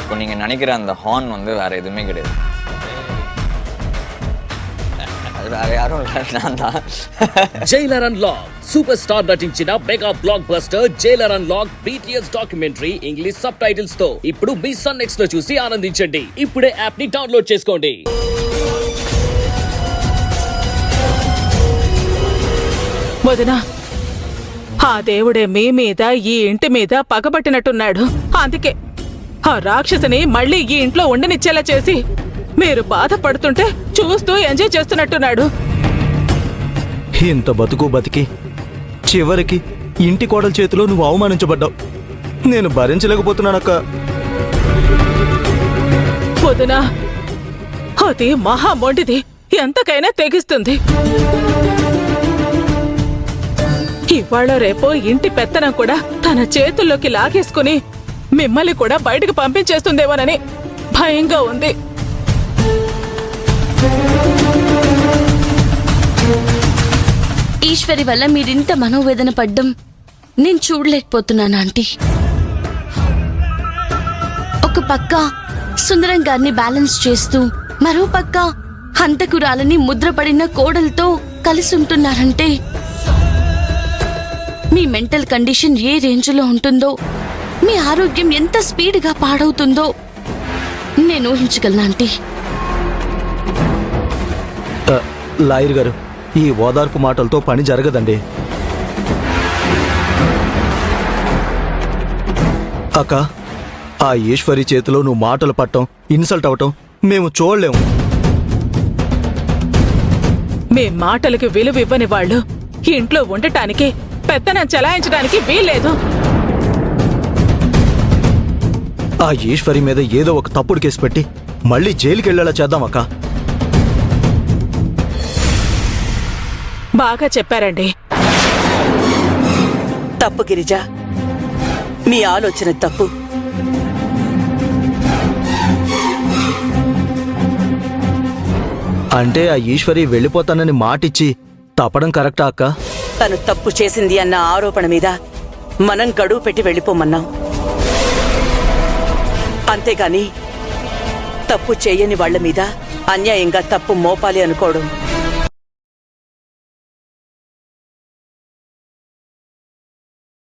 இப்போ நீங்கள் நினைக்கிற அந்த ஹார்ன் வந்து வேறு எதுவுமே கிடையாது. அது வேறு யாரும் இல்லை, நான் தான். జైలర్ అన్లాక్ సూపర్ స్టార్ నటించిన mega block buster Jailer unlock BTS documentary English sub titles తో ఇప్పుడు మీ సన్ నెక్స్ట్ లో చూసి ఆనందించండి. ఇప్పుడే యాప్ ని డౌన్లోడ్ చేసుకోండి. వదినా, ఆ దేవుడే మీ మీద ఈ ఇంటి మీద పగబట్టినట్టున్నాడు. అందుకే ఆ రాక్షసిని మళ్ళీ ఈ ఇంట్లో ఉండనిచ్చేలా చేసి మీరు బాధపడుతుంటే చూస్తూ ఎంజాయ్ చేస్తున్నట్టున్నాడు. ఇంత బతికి చివరికి ఇంటి కోడల చేతిలో నువ్వు అవమానించబడ్డావు. నేను భరించలేకపోతున్నానక్క. వదినా, అది మహా మొండిది, ఎంతకైనా తెగిస్తుంది. ఇవాళ రేపో ఇంటి పెత్తనం కూడా తన చేతుల్లోకి లాగేసుకుని మిమ్మల్ని కూడా బయటకు పంపించేస్తుందేమోనని భయంగా ఉంది. ఈశ్వరి వల్ల మీరింత మనోవేదన పడ్డం నేను చూడలేకపోతున్నాను ఆంటీ. ఒక పక్క సుందరం గారిని బ్యాలెన్స్ చేస్తూ మరో పక్క హంతకురాలని ముద్రపడిన కోడలతో కలిసి ఉంటున్నారంటే మీ మెంటల్ కండిషన్ ఏ రేంజ్లో ఉంటుందో, మీ ఆరోగ్యం ఎంత స్పీడ్గా పాడవుతుందో నేను ఊహించగలను ఆంటీ. లాయర్ గారు, ఈ ఓదార్పు మాటలతో పని జరగదండి. అక్క, ఆ ఈశ్వరి చేతిలో నువ్వు మాటలు పట్టం, ఇన్సల్ట్ అవటం మేము చూడలేము. మీ మాటలకి విలువ ఇవ్వని వాళ్ళు ఇంట్లో ఉండటానికి, పెత్తనం చలాయించడానికి వీల్లేదు. ఆ ఈశ్వరి మీద ఏదో ఒక తప్పుడు కేసు పెట్టి మళ్ళీ జైలుకి వెళ్ళేలా చేద్దామక్క. బాగా చెప్పారండి. తప్పు గిరిజ, మీ ఆలోచన తప్పు. అంటే ఆ ఈశ్వరి వెళ్ళిపోతానని మాటిచ్చి తప్పడం కరెక్టా అక్క? తను తప్పు చేసింది అన్న ఆరోపణ మీద మనం గడువు పెట్టి వెళ్ళిపోమన్నాం. అంతేగాని తప్పు చేయని వాళ్ల మీద అన్యాయంగా తప్పు మోపాలి అనుకోవడం